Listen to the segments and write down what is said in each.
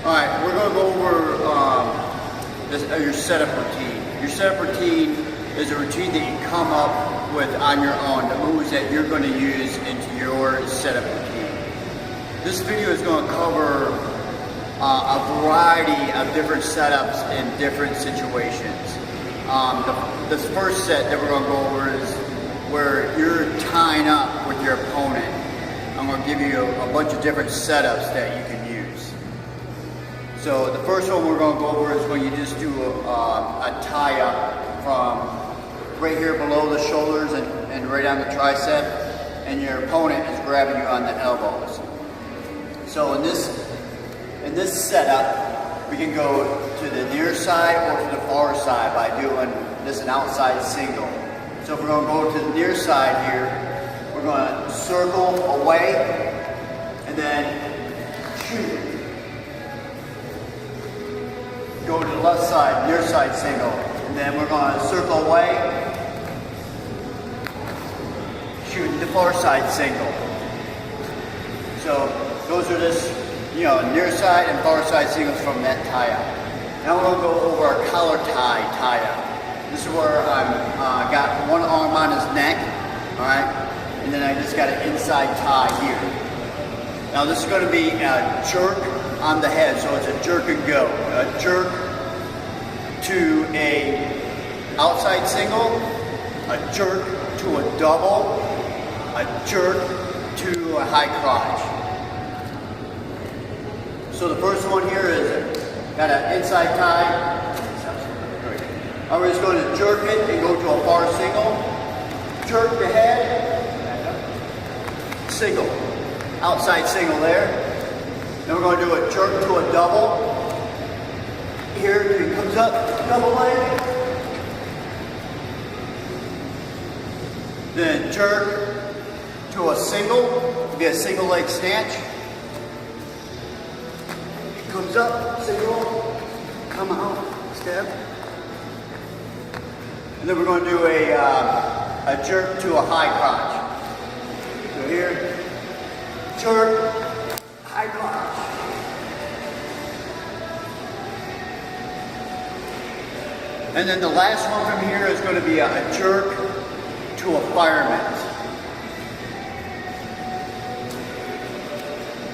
Alright, we're going to go over your setup routine. Your setup routine is a routine that you come up with on your own, the moves that you're going to use into your setup routine. This video is going to cover a variety of different setups in different situations. This first set that we're going to go over is where you're tying up with your opponent. I'm going to give you a bunch of different setups that you can use. So the first one we're going to go over is when you just do a tie up from right here below the shoulders and right on the tricep, and your opponent is grabbing you on the elbows. So in this setup, we can go to the near side or to the far side by doing this an outside single. So if we're going to go to the near side here, we're going to circle away and then shoot. Go to the left side, near side single, and then we're going to circle away, shoot the far side single. So those are just, near side and far side singles from that tie-up. Now we're going to go over our collar tie-up. This is where I've got one arm on his neck, all right, and then I just got an inside tie here. Now this is going to be a jerk on the head, so it's a jerk and go. A jerk to a outside single, a jerk to a double, a jerk to a high crotch. So the first one here is got an inside tie. I'm just going to jerk it and go to a far single, jerk the head, single, outside single there. Then we're going to do a jerk to a double. Here it comes up, double leg. Then jerk to a single, be a single leg snatch. Comes up, single, come out, step. And then we're going to do a jerk to a high crotch. So here, jerk, high crotch. And then the last one from here is going to be a jerk to a fireman.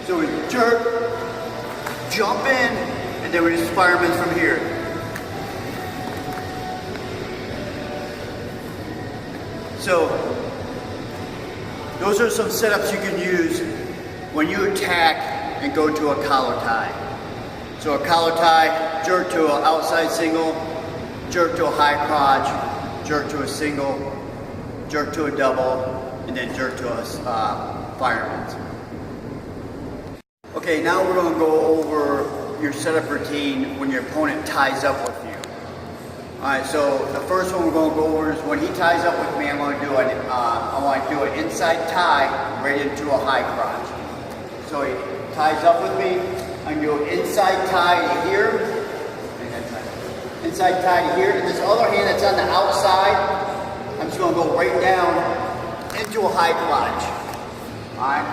So we jerk, jump in, and then we just firemen from here. So those are some setups you can use when you attack and go to a collar tie. So a collar tie, jerk to an outside single, jerk to a high crotch, jerk to a single, jerk to a double, and then jerk to a fireman's. Okay, now we're going to go over your setup routine when your opponent ties up with you. Alright, so the first one we're going to go over is when he ties up with me, I want to do an inside tie right into a high crotch. So he ties up with me, I'm going to do an inside tie to here, inside tie to here, and this other hand that's on the outside, I'm just going to go right down into a high crotch. Alright?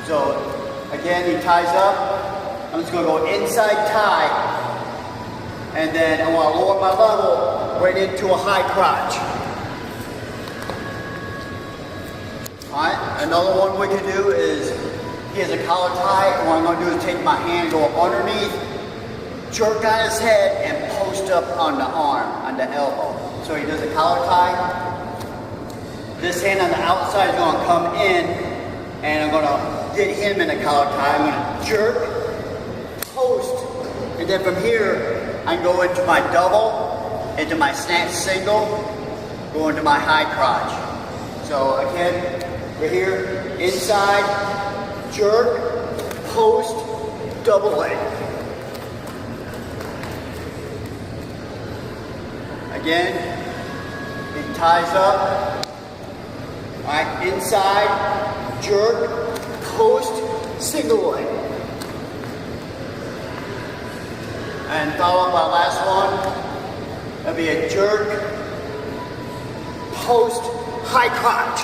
So again, he ties up, I'm just going to go inside tie, and then I want to lower my level right into a high crotch. Alright, another one we can do is, he has a collar tie, and what I'm going to do is take my hand, go up underneath, jerk on his head, and post up on the arm, on the elbow. So he does a collar tie. This hand on the outside is going to come in, and I'm going to get him in a collar tie. I'm going to jerk, post, and then from here, I go into my double, into my snatch single, go into my high crotch. So again, right here, inside, jerk, post, double leg. Again, he ties up, all right, inside, jerk, post, single leg. And follow up our last one, that'll be a jerk, post, high crotch.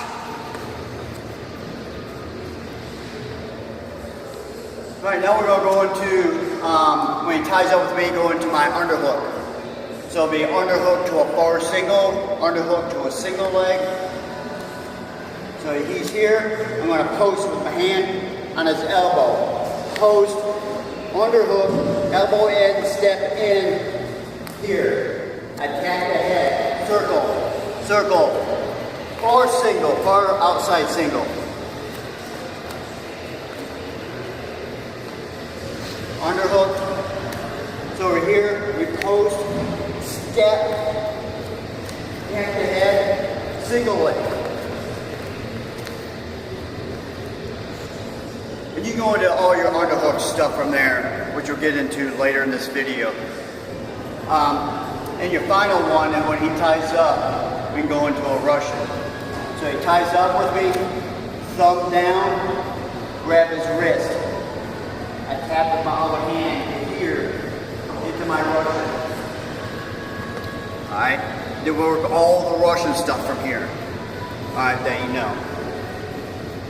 Right, now we're going to go into, when he ties up with me, go into my underhook. So it'll be underhook to a bar single, underhook to a single leg. So he's here, I'm going to post with my hand on his elbow. Post, underhook, elbow in, step in, here. Attack the head, circle, circle, bar single, bar outside single. Underhook, so over here, we post, step, attack the head, single leg. And you go into all your underhook stuff from there, which we'll get into later in this video. And your final one, and when he ties up, we can go into a Russian. So he ties up with me, thumb down, grab his wrist. I tap with my other hand here into my Russian. Alright? Then we'll work all the Russian stuff from here. Alright, that you know.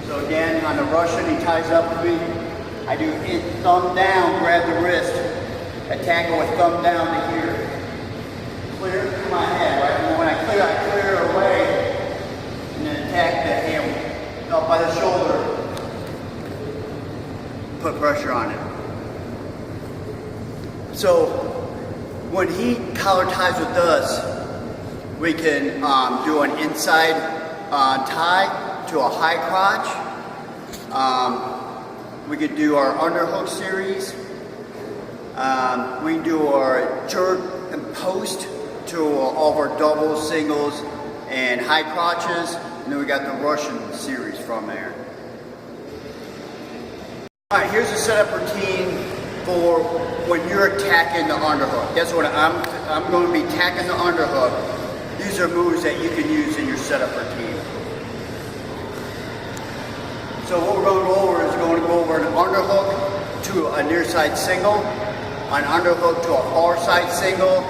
So again, on the Russian, he ties up with me. I do it, thumb down, grab the wrist. Attack it with thumb down to here. Clear through my head, right? And when I clear away, and then attack the hand up by the shoulder. Put pressure on it. So when he collar ties with us, we can do an inside tie to a high crotch. We could do our underhook series. We can do our jerk and post to all of our doubles, singles, and high crotches. And then we got the Russian series from there. Alright, here's a setup routine for when you're attacking the underhook. That's what I'm going to be attacking the underhook. These are moves that you can use in your setup routine. So what we're going to go over is going to go over an underhook to a near side single, an underhook to a far side single,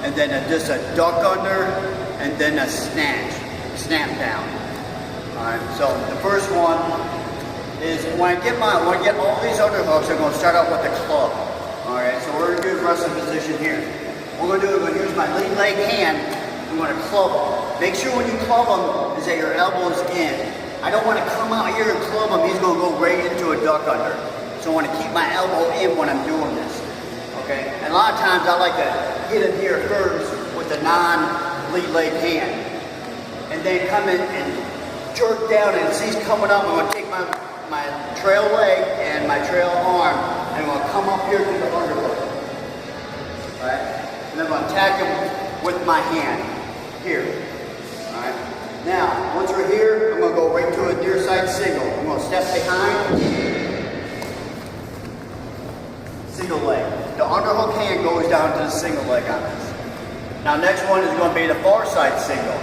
and then just a duck under, and then a snap down. Alright, so the first one is when I get all these underhooks, I'm going to start out with the club. Alright, so we're going to do the wrestling position here. What we're going to do is I'm going to use my lead leg hand. I'm going to club them. Make sure when you club them is that your elbow is in. I don't want to come out here and club him. He's going to go right into a duck under. So I want to keep my elbow in when I'm doing this. Okay? And a lot of times I like to hit him here first with the non-lead leg hand. And then come in and jerk down, and as he's coming up, I'm going to take my trail leg and my trail arm, and I'm going to come up here to the underhook. Right? And then I'm going to attack him with my hand here. Alright? Now, once we're here, I'm going to go right to a near side single. I'm going to step behind, single leg. The underhook hand goes down to the single leg on this. Now, next one is going to be the far side single.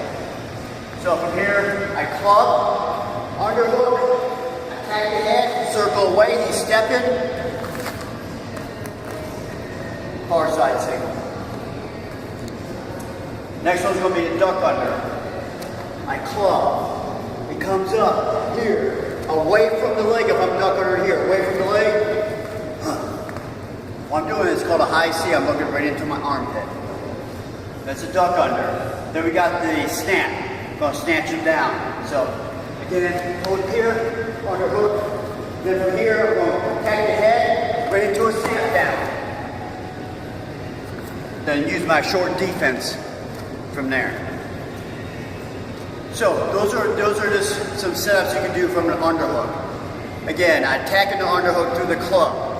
So from here, I club, underhook, attack the head, circle away, he's stepping, far side single. Next one's going to be a duck under. I club, he comes up here, away from the leg if I'm duck under here, away from the leg. What I'm doing is called a high C, I'm looking right into my armpit. That's a duck under. Then we got the snap. I'm going to snatch him down. So, again, hold here, underhook. Then from here, I'm going to attack the head, right into a snap down. Then use my short defense from there. So, those are just some setups you can do from an underhook. Again, I attacking the underhook through the club.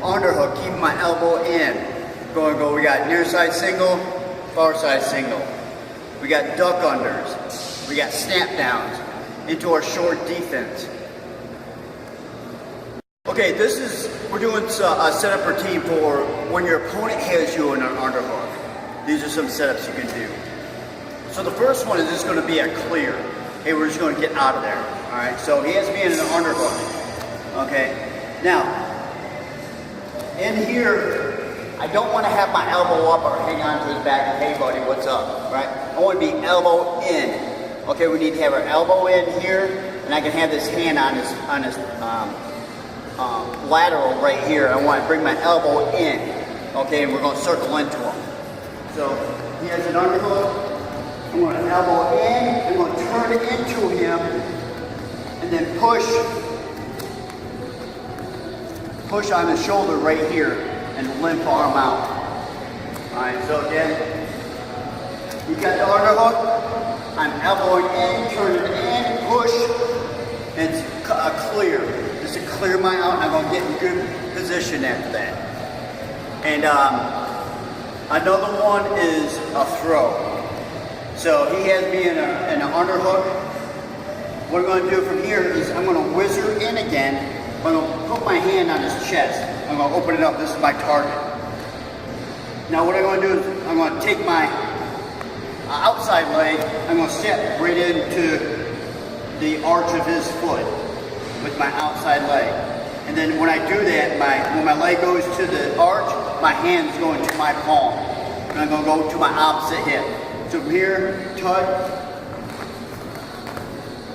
Underhook, keeping my elbow in. We got near side single, far side single. We got duck unders. We got snap downs into our short defense. Okay, we're doing a setup routine for when your opponent has you in an underhook. These are some setups you can do. So the first one is just going to be a clear. Hey, we're just going to get out of there. All right, so he has me in an underhook. Okay, now, in here, I don't want to have my elbow up or hang on to his back and, hey buddy, what's up, right? I want to be elbow in. Okay, we need to have our elbow in here, and I can have this hand on his lateral right here. I want to bring my elbow in, okay, and we're going to circle into him. So he has an underhook. I'm going to elbow in, I'm going to turn it into him, and then push on the shoulder right here, and limp arm out. All right, so again, you got the underhook, I'm elbowing in, turning it in, push, and it's a clear. Just to clear my out, and I'm going to get in good position after that. And another one is a throw. So he has me in an underhook. What I'm going to do from here is I'm going to whizzer in again. I'm going to put my hand on his chest. I'm going to open it up. This is my target. Now what I'm going to do is I'm going to take my outside leg. I'm going to step right into the arch of his foot with my outside leg. And then when I do that, when my leg goes to the arch, my hand's going to my palm. And I'm going to go to my opposite hip. So from here, touch,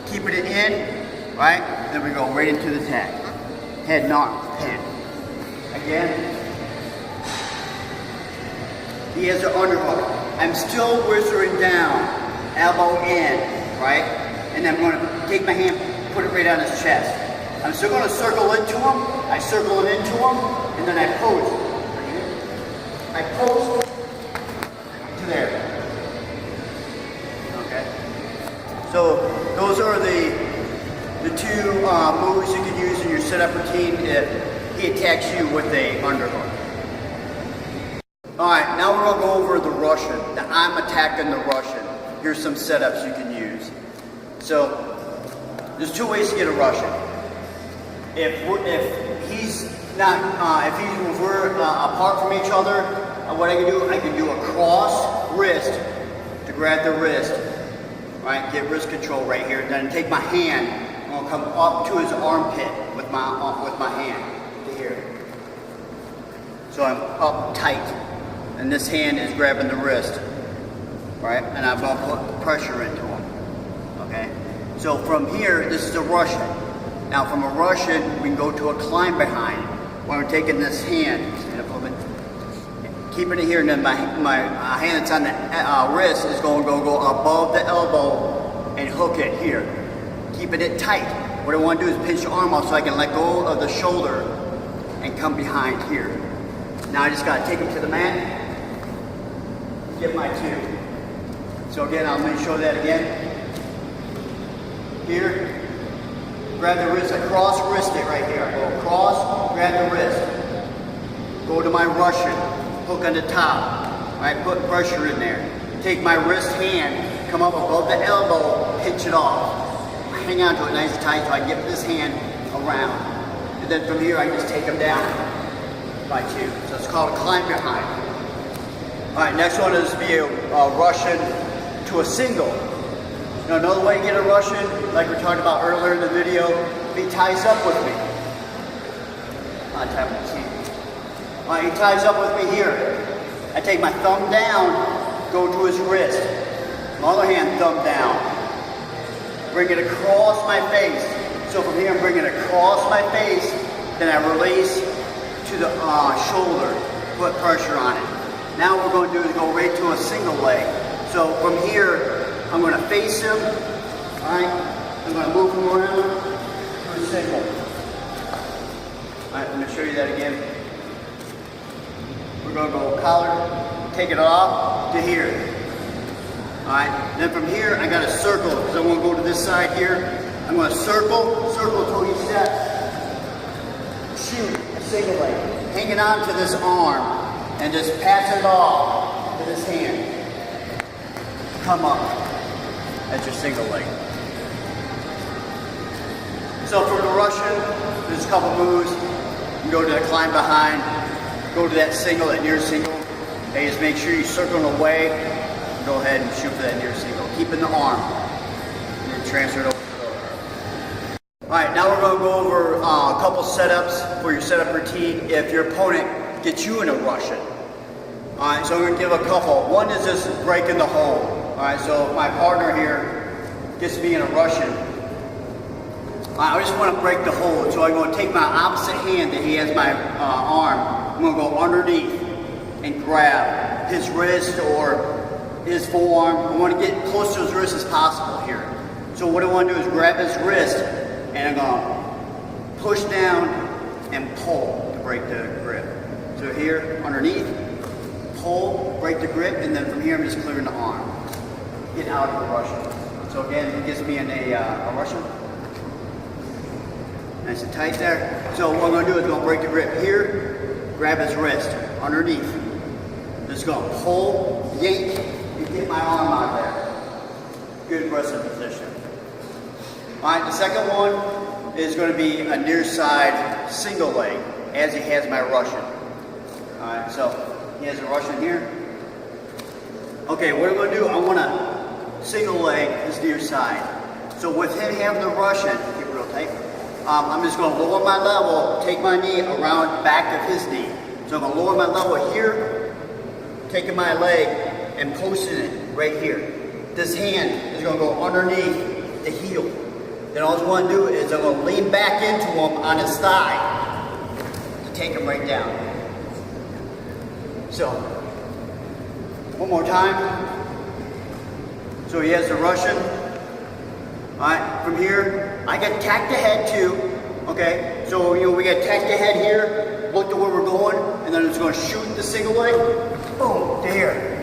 keeping it in, right? Then we go right into the tag. Head knock, pin. Again. He has an underhook. I'm still whizzering down, elbow in, right? And then I'm going to take my hand, put it right on his chest. I'm still going to circle into him. I circle it into him, and then I post. I post to there. So those are the two moves you can use in your setup routine if he attacks you with a underhook. All right, now we're gonna go over the Russian. The I'm attacking the Russian. Here's some setups you can use. So there's two ways to get a Russian. If we're apart from each other, what I can do a cross wrist to grab the wrist. Right, get wrist control right here. Then take my hand. I'm gonna come up to his armpit with my hand to here. So I'm up tight, and this hand is grabbing the wrist, right? And I'm gonna put pressure into him. Okay. So from here, this is a Russian. Now from a Russian, we can go to a climb behind. When we're taking this hand, stand up a little bit, keeping it here, and then my hand that's on the wrist is going to go above the elbow and hook it here, keeping it tight. What I want to do is pinch the arm off so I can let go of the shoulder and come behind here. Now I just got to take him to the mat, get my two. So again, I'm going to show that again. Here, grab the wrist, I cross wrist it right here. I go across, grab the wrist, go to my Russian, hook on the top, right? Put pressure in there. Take my wrist hand, come up above the elbow, pinch it off. Hang on to it nice and tight so I can get this hand around. And then from here, I just take them down by two. So it's called a climb behind. All right, next one is be a Russian to a single. Now another way to get a Russian, like we talked about earlier in the video, he ties up with me. All right, he ties up with me here. I take my thumb down, go to his wrist. My other hand, thumb down. Bring it across my face. So from here, I'm bringing it across my face. Then I release to the shoulder, put pressure on it. Now what we're going to do is go right to a single leg. So from here, I'm going to face him. All right, I'm going to move him around to a single. All right, I'm going to show you that again. We're going to go collar, take it off to here. All right, then from here, I got to circle because I want to go to this side here. I'm going to circle till he steps. Shoot, a single leg. Hanging on to this arm and just pass it off to this hand. Come up. That's your single leg. So for the Russian, there's a couple moves. You go to the climb behind, go to that single, that near single. Hey, just make sure you circle away. Go ahead and shoot for that near single. Keeping the arm. And then transfer it over to the other. Alright, now we're going to go over a couple setups for your setup routine if your opponent gets you in a Russian. Alright, so I'm going to give a couple. One is just breaking the hold. Alright, so if my partner here gets me in a Russian, I just want to break the hold, so I'm going to take my opposite hand that he has my arm. I'm going to go underneath and grab his wrist or his forearm. I want to get close to his wrist as possible here. So what I want to do is grab his wrist and I'm going to push down and pull to break the grip. So here, underneath, pull, break the grip, and then from here I'm just clearing the arm. Get out of the Russian. So again, it gives me a Russian. Nice and tight there. So what I'm going to do is I'm going to break the grip here, grab his wrist, underneath. Just going to pull, yank, and get my arm out there. Good wrestling position. Alright, the second one is going to be a near side single leg, as he has my Russian. Alright, so he has a Russian here. Okay, what I'm going to do, I want to single leg his near side. So with him having the Russian, keep it real tight. I'm just going to lower my level, take my knee around back of his knee. So I'm going to lower my level here, taking my leg and posting it right here. This hand is going to go underneath the heel. Then all I want to do is I'm going to lean back into him on his thigh to take him right down. So, one more time. So he has the Russian. Alright, from here, I got tacked ahead too. Okay, so we got tacked ahead here, look to where we're going, and then it's going to shoot the single leg, boom, to here.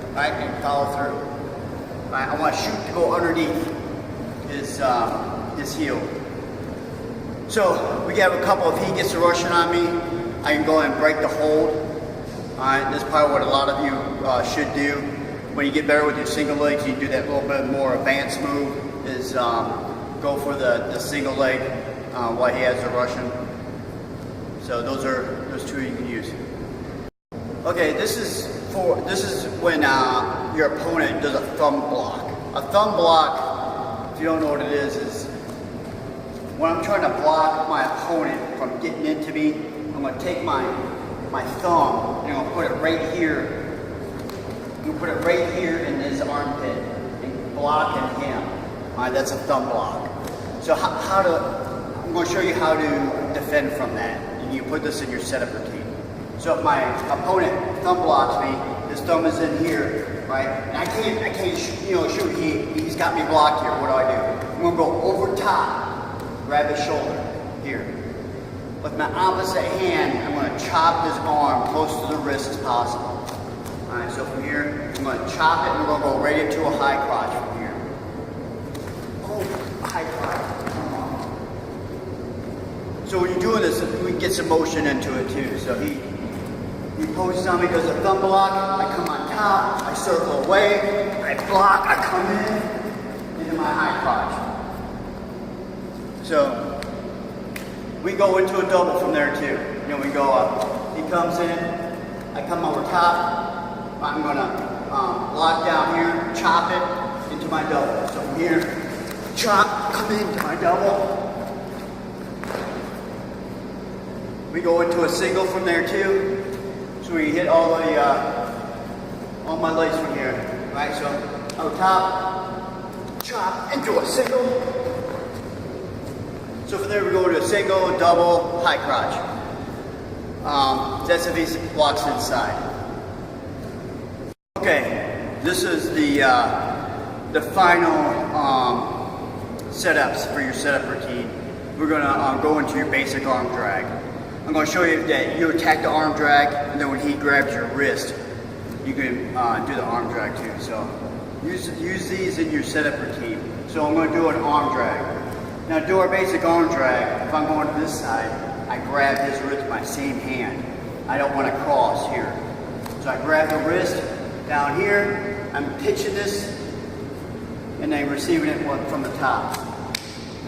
Alright, and follow through. Alright, I want to shoot to go underneath his heel. So we have a couple, if he gets the Russian on me, I can go and break the hold. Alright, this is probably what a lot of you should do. When you get better with your single legs, you do that little bit more advanced move, is go for the single leg while he has the Russian. So those two you can use. Okay, this is when your opponent does a thumb block. A thumb block, if you don't know what it is when I'm trying to block my opponent from getting into me, I'm going to take my thumb and I'm going to put it right here. I'm going to put it right here in his armpit and blocking him. Alright, that's a thumb block. So I'm going to show you how to defend from that. And you put this in your setup routine. So if my opponent thumb blocks me, his thumb is in here, right? And I can't shoot. He's got me blocked here. What do? I'm going to go over top, grab his shoulder here. With my opposite hand, I'm going to chop his arm close to the wrist as possible. Alright, so from here, I'm going to chop it and we're going to go right into a high crotch from here. Oh, high crotch. So when you're doing this, we can get some motion into it too. So he poses on me, does a thumb block, I come on top, I circle away, I block, I come into my high crotch. So we go into a double from there too. We go up. He comes in, I come over top, I'm going to lock down here, chop it into my double. So from here, chop, come into my double. We go into a single from there too. So we hit all my legs from here. Right, so on top, chop into a single. So from there we go to a single, double, high crotch. That's if he blocks inside. Okay, this is the final setups for your setup routine. We're gonna go into your basic arm drag. I'm going to show you that you attack the arm drag, and then when he grabs your wrist, you can do the arm drag too. So use these in your setup routine. So I'm going to do an arm drag. Now to do our basic arm drag, if I'm going to this side, I grab his wrist with my same hand. I don't want to cross here. So I grab the wrist down here, I'm pitching this, and then receiving it from the top.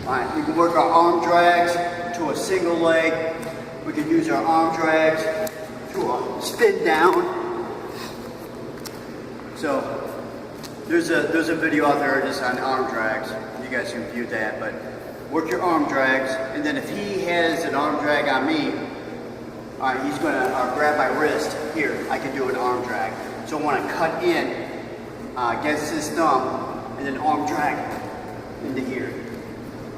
Alright, we can work our arm drags to a single leg. We can use our arm drags to a spin down. So there's a video out there just on arm drags. You guys can view that, but work your arm drags, and then if he has an arm drag on me, he's gonna grab my wrist here. I can do an arm drag. So I want to cut in against his thumb, and then arm drag into here.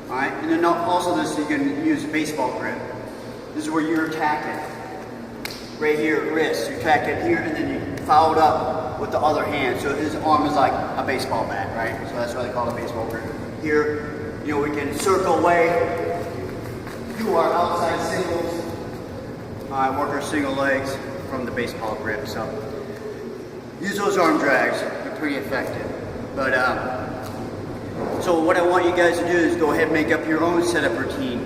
All right, and then also this, you can use a baseball grip. This is where you're attacking. Right here, wrist. You attack it here, and then you follow it up with the other hand. So his arm is like a baseball bat, right? So that's why they call it a baseball grip. Here, you know, we can circle away, do our outside singles, work our single legs from the baseball grip. So use those arm drags. They're pretty effective. But so what I want you guys to do is go ahead and make up your own setup routine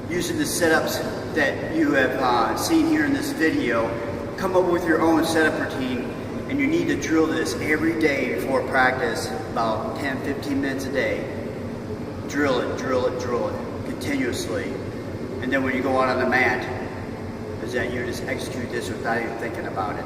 using the setups that you have seen here in this video. Come up with your own setup routine, and you need to drill this every day before practice, about 10-15 minutes a day. Drill it, drill it, drill it, continuously. And then when you go out on the mat, is that you just execute this without even thinking about it.